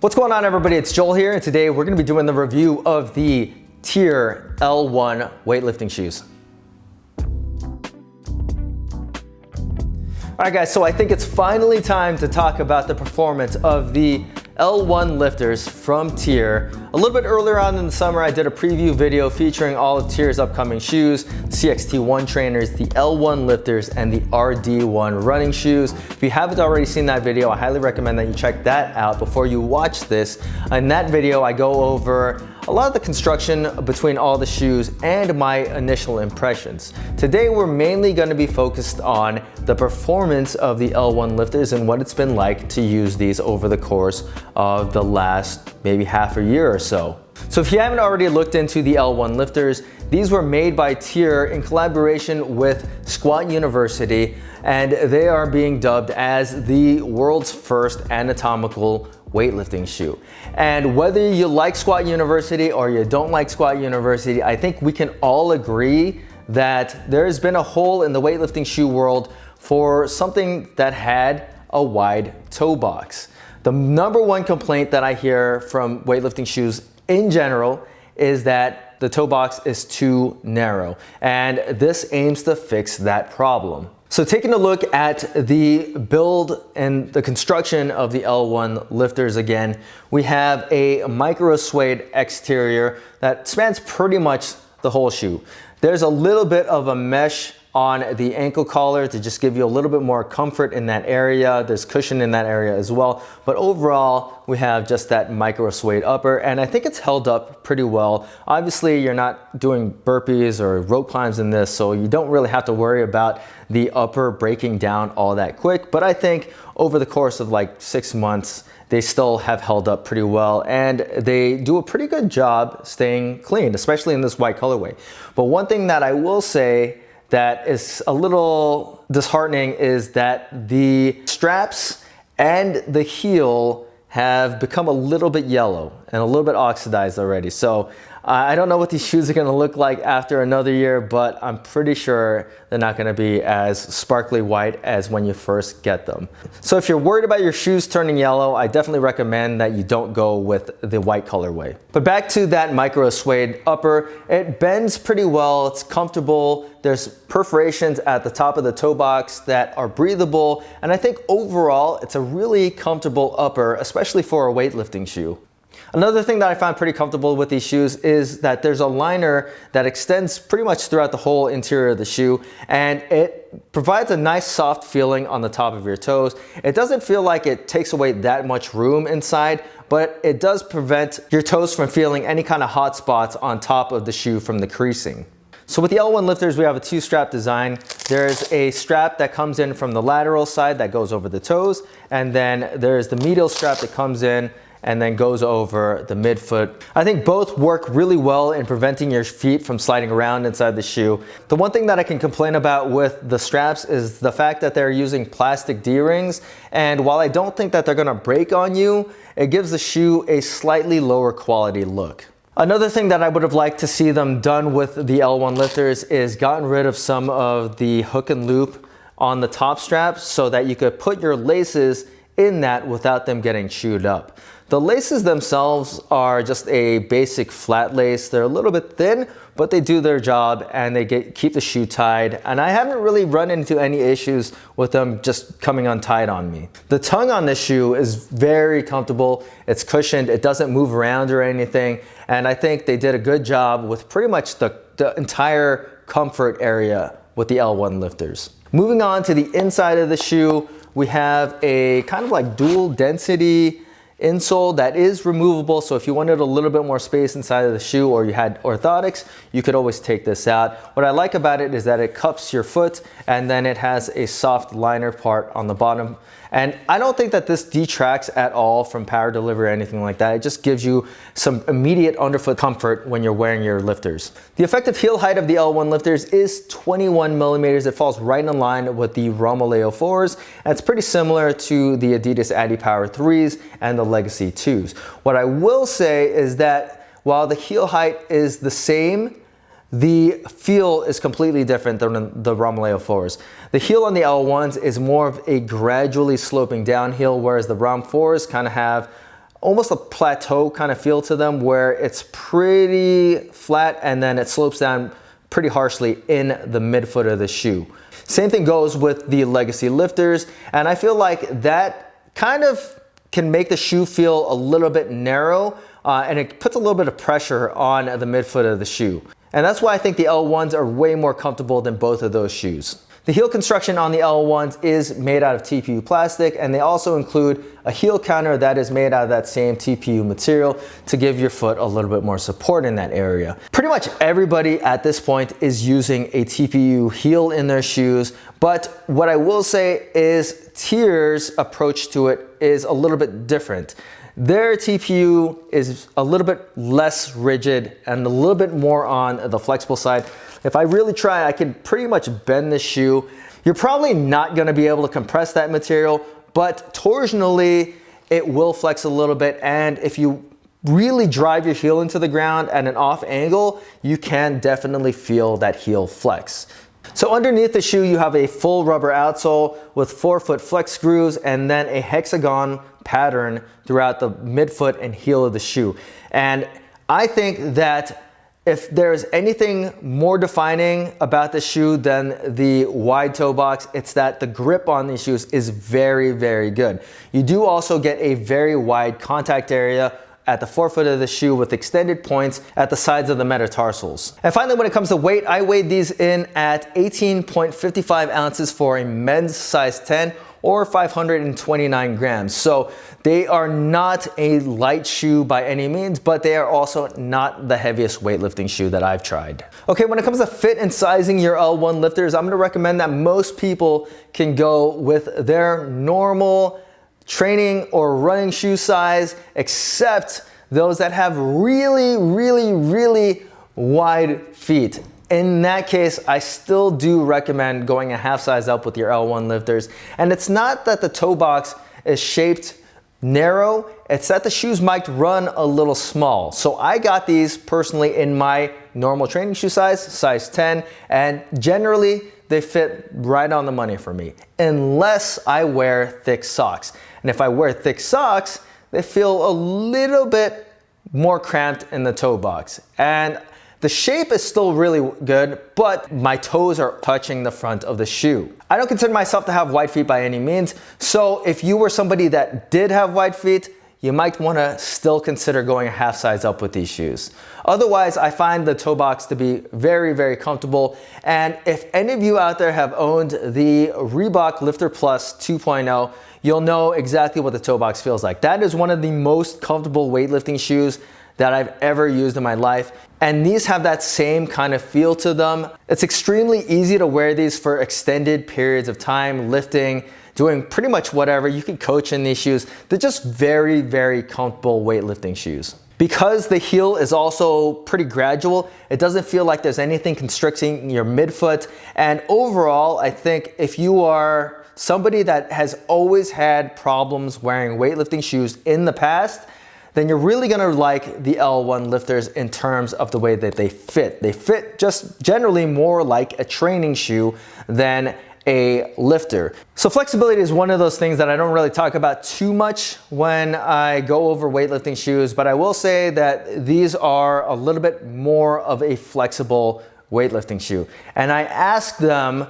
What's going on, everybody? It's Joel here, and today we're going to be doing the review of the TYR L1 weightlifting shoes. Alright guys, so I think it's finally time to talk about the performance of the L1 lifters from TYR. A little bit earlier on in the summer, I did a preview video featuring all of TYR's upcoming shoes, CXT1 trainers, the L1 lifters, and the RD1 running shoes. If you haven't already seen that video, I highly recommend that you check that out before you watch this. In that video, I go over a lot of the construction between all the shoes and my initial impressions. Today, we're mainly going to be focused on the performance of the L1 lifters and what it's been like to use these over the course of the last maybe half a year or so. So if you haven't already looked into the L1 lifters, these were made by TYR in collaboration with Squat University, and they are being dubbed as the world's first anatomical weightlifting shoe. And whether you like Squat University or you don't like Squat University, I think we can all agree that there's been a hole in the weightlifting shoe world for something that had a wide toe box. The number one complaint that I hear from weightlifting shoes in general is that the toe box is too narrow, and this aims to fix that problem. So taking a look at the build and the construction of the L1 lifters again, we have a micro suede exterior that spans pretty much the whole shoe. There's a little bit of a mesh on the ankle collar to just give you a little bit more comfort in that area. There's cushion in that area as well. But overall, we have just that micro suede upper, and I think it's held up pretty well. Obviously, you're not doing burpees or rope climbs in this, so you don't really have to worry about the upper breaking down all that quick. But I think over the course of like 6 months, they still have held up pretty well, and they do a pretty good job staying clean, especially in this white colorway. But one thing that I will say that is a little disheartening is that the straps and the heel have become a little bit yellow and a little bit oxidized already. So I don't know what these shoes are gonna look like after another year, but I'm pretty sure they're not gonna be as sparkly white as when you first get them. So if you're worried about your shoes turning yellow, I definitely recommend that you don't go with the white colorway. But back to that micro suede upper, it bends pretty well, it's comfortable, there's perforations at the top of the toe box that are breathable, and I think overall it's a really comfortable upper, especially for a weightlifting shoe. Another thing that I found pretty comfortable with these shoes is that there's a liner that extends pretty much throughout the whole interior of the shoe, and it provides a nice soft feeling on the top of your toes. It doesn't feel like it takes away that much room inside, but it does prevent your toes from feeling any kind of hot spots on top of the shoe from the creasing. So with the L1 lifters, we have a two-strap design. There's a strap that comes in from the lateral side that goes over the toes, and then there's the medial strap that comes in and then goes over the midfoot. I think both work really well in preventing your feet from sliding around inside the shoe. The one thing that I can complain about with the straps is the fact that they're using plastic D-rings, and while I don't think that they're gonna break on you, it gives the shoe a slightly lower quality look. Another thing that I would have liked to see them done with the L1 lifters is gotten rid of some of the hook and loop on the top straps so that you could put your laces in that without them getting chewed up. The laces themselves are just a basic flat lace. They're a little bit thin, but they do their job and they keep the shoe tied. And I haven't really run into any issues with them just coming untied on me. The tongue on this shoe is very comfortable. It's cushioned, it doesn't move around or anything. And I think they did a good job with pretty much the entire comfort area with the L1 lifters. Moving on to the inside of the shoe, we have a kind of like dual density insole that is removable, so if you wanted a little bit more space inside of the shoe or you had orthotics, you could always take this out. What I like about it is that it cups your foot, and then it has a soft liner part on the bottom. And I don't think that this detracts at all from power delivery or anything like that. It just gives you some immediate underfoot comfort when you're wearing your lifters. The effective heel height of the L1 lifters is 21 millimeters. It falls right in line with the Romoleo 4s. And it's pretty similar to the Adidas Adipower 3s and the Legacy 2s. What I will say is that while the heel height is the same, the feel is completely different than the Romoleo 4s. The heel on the L1s is more of a gradually sloping downhill, whereas the Rom 4s kind of have almost a plateau kind of feel to them where it's pretty flat and then it slopes down pretty harshly in the midfoot of the shoe. Same thing goes with the Legacy lifters, and I feel like that kind of can make the shoe feel a little bit narrow, and it puts a little bit of pressure on the midfoot of the shoe. And that's why I think the L1s are way more comfortable than both of those shoes. The heel construction on the L1s is made out of TPU plastic, and they also include a heel counter that is made out of that same TPU material to give your foot a little bit more support in that area. Pretty much everybody at this point is using a TPU heel in their shoes, but what I will say is TYR's approach to it is a little bit different. Their TPU is a little bit less rigid and a little bit more on the flexible side. If I really try, I can pretty much bend the shoe. You're probably not gonna be able to compress that material, but torsionally, it will flex a little bit. And if you really drive your heel into the ground at an off angle, you can definitely feel that heel flex. So underneath the shoe, you have a full rubber outsole with 4-foot flex screws and then a hexagon pattern throughout the midfoot and heel of the shoe. And I think that if there's anything more defining about the shoe than the wide toe box, it's that the grip on these shoes is very, very good. You do also get a very wide contact area at the forefoot of the shoe with extended points at the sides of the metatarsals. And finally, when it comes to weight, I weighed these in at 18.55 ounces for a men's size 10 or 529 grams. So they are not a light shoe by any means, but they are also not the heaviest weightlifting shoe that I've tried. Okay, when it comes to fit and sizing your L1 lifters, I'm gonna recommend that most people can go with their normal training or running shoe size, except those that have really, really, really wide feet. In that case, I still do recommend going a half size up with your L1 lifters. And it's not that the toe box is shaped narrow, it's that the shoes might run a little small. So I got these personally in my normal training shoe size 10, and generally they fit right on the money for me, unless I wear thick socks. And if I wear thick socks, they feel a little bit more cramped in the toe box. And the shape is still really good, but my toes are touching the front of the shoe. I don't consider myself to have wide feet by any means, so if you were somebody that did have wide feet, you might want to still consider going a half size up with these shoes. Otherwise, I find the toe box to be very, very comfortable. And if any of you out there have owned the Reebok Lifter Plus 2.0, you'll know exactly what the toe box feels like. That is one of the most comfortable weightlifting shoes that I've ever used in my life. And these have that same kind of feel to them. It's extremely easy to wear these for extended periods of time, lifting, doing pretty much whatever. You can coach in these shoes. They're just very, very comfortable weightlifting shoes. Because the heel is also pretty gradual, it doesn't feel like there's anything constricting your midfoot. And overall, I think if you are somebody that has always had problems wearing weightlifting shoes in the past, then you're really gonna like the L1 lifters in terms of the way that they fit. They fit just generally more like a training shoe than a lifter. So flexibility is one of those things that I don't really talk about too much when I go over weightlifting shoes, but I will say that these are a little bit more of a flexible weightlifting shoe. And I asked them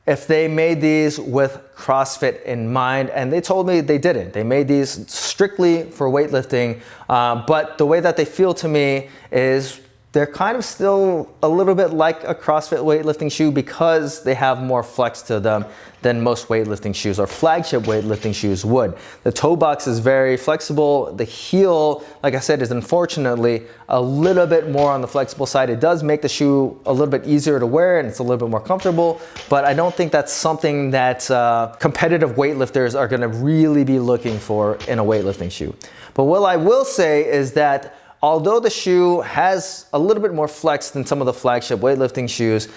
if they made these with CrossFit in mind, and they told me they didn't. They made these strictly for weightlifting, but the way that they feel to me is they're kind of still a little bit like a CrossFit weightlifting shoe because they have more flex to them than most weightlifting shoes or flagship weightlifting shoes would. The toe box is very flexible. The heel, like I said, is unfortunately a little bit more on the flexible side. It does make the shoe a little bit easier to wear and it's a little bit more comfortable, but I don't think that's something that competitive weightlifters are gonna really be looking for in a weightlifting shoe. But what I will say is that although the shoe has a little bit more flex than some of the flagship weightlifting shoes,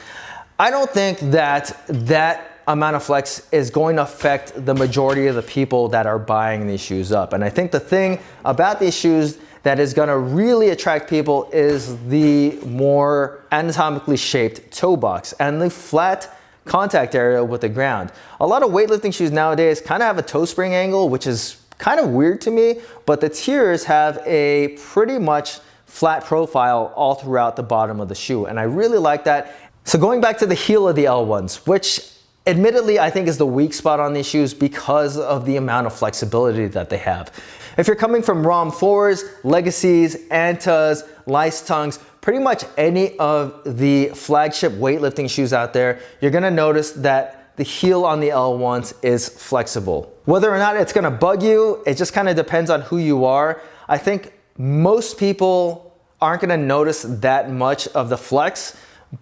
I don't think that that amount of flex is going to affect the majority of the people that are buying these shoes up. And I think the thing about these shoes that is going to really attract people is the more anatomically shaped toe box and the flat contact area with the ground. A lot of weightlifting shoes nowadays kind of have a toe spring angle, which is kind of weird to me, but the tiers have a pretty much flat profile all throughout the bottom of the shoe, and I really like that. So going back to the heel of the L1s, which admittedly I think is the weak spot on these shoes because of the amount of flexibility that they have. If you're coming from ROM 4s, Legacies, Antas, Licetongues, pretty much any of the flagship weightlifting shoes out there, you're gonna notice that the heel on the L1s is flexible. Whether or not it's gonna bug you, it just kind of depends on who you are. I think most people aren't gonna notice that much of the flex,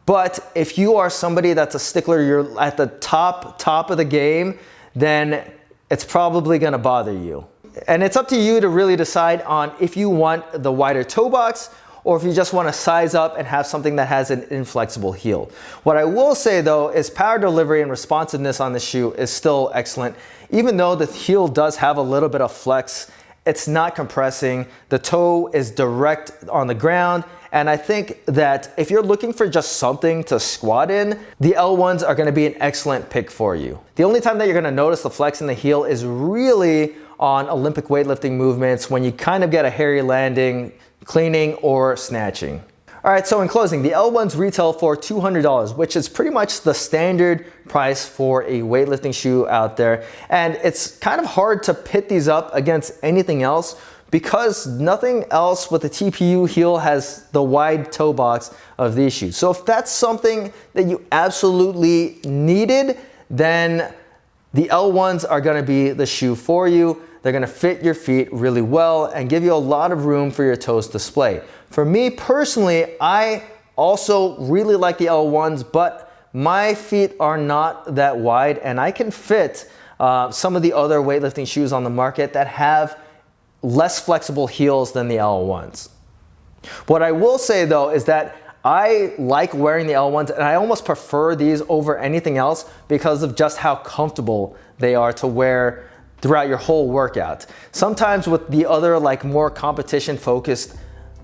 but if you are somebody that's a stickler, you're at the top of the game, then it's probably gonna bother you. And it's up to you to really decide on if you want the wider toe box or if you just want to size up and have something that has an inflexible heel. What I will say though is power delivery and responsiveness on the shoe is still excellent. Even though the heel does have a little bit of flex, it's not compressing. The toe is direct on the ground. And I think that if you're looking for just something to squat in, the L1s are gonna be an excellent pick for you. The only time that you're gonna notice the flex in the heel is really on Olympic weightlifting movements when you kind of get a hairy landing, cleaning, or snatching. All right, so in closing, the L1s retail for $200, which is pretty much the standard price for a weightlifting shoe out there. And it's kind of hard to pit these up against anything else because nothing else with the TPU heel has the wide toe box of these shoes. So if that's something that you absolutely needed, then the L1s are gonna be the shoe for you. They're gonna fit your feet really well and give you a lot of room for your toes to display. For me personally, I also really like the L1s, but my feet are not that wide and I can fit some of the other weightlifting shoes on the market that have less flexible heels than the L1s. What I will say though is that I like wearing the L1s and I almost prefer these over anything else because of just how comfortable they are to wear throughout your whole workout. Sometimes with the other like more competition focused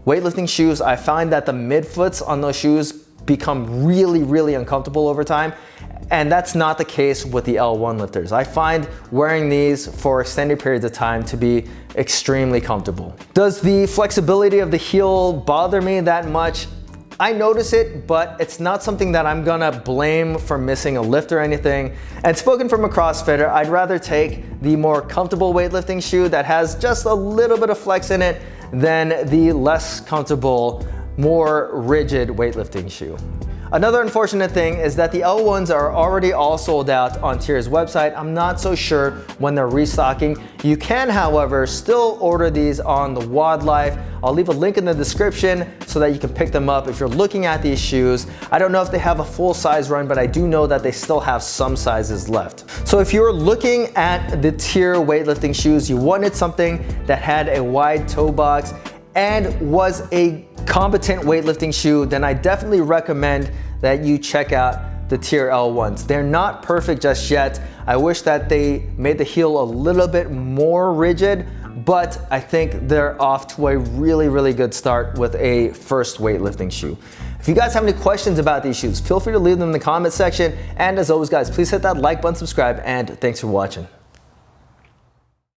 weightlifting shoes, I find that the midfoots on those shoes become really uncomfortable over time. And that's not the case with the L1 lifters. I find wearing these for extended periods of time to be extremely comfortable. Does the flexibility of the heel bother me that much? I notice it, but it's not something that I'm gonna blame for missing a lift or anything. And spoken from a CrossFitter, I'd rather take the more comfortable weightlifting shoe that has just a little bit of flex in it than the less comfortable, more rigid weightlifting shoe. Another unfortunate thing is that the L1s are already all sold out on TYR's website. I'm not so sure when they're restocking. You can, however, still order these on the Wadlife. I'll leave a link in the description so that you can pick them up if you're looking at these shoes. I don't know if they have a full size run, but I do know that they still have some sizes left. So if you're looking at the TYR weightlifting shoes, you wanted something that had a wide toe box and was a competent weightlifting shoe, then I definitely recommend that you check out the TYR L1s. They're not perfect just yet. I wish that they made the heel a little bit more rigid, but I think they're off to a really good start with a first weightlifting shoe. If you guys have any questions about these shoes, feel free to leave them in the comment section. And as always guys, please hit that like button, subscribe, and thanks for watching.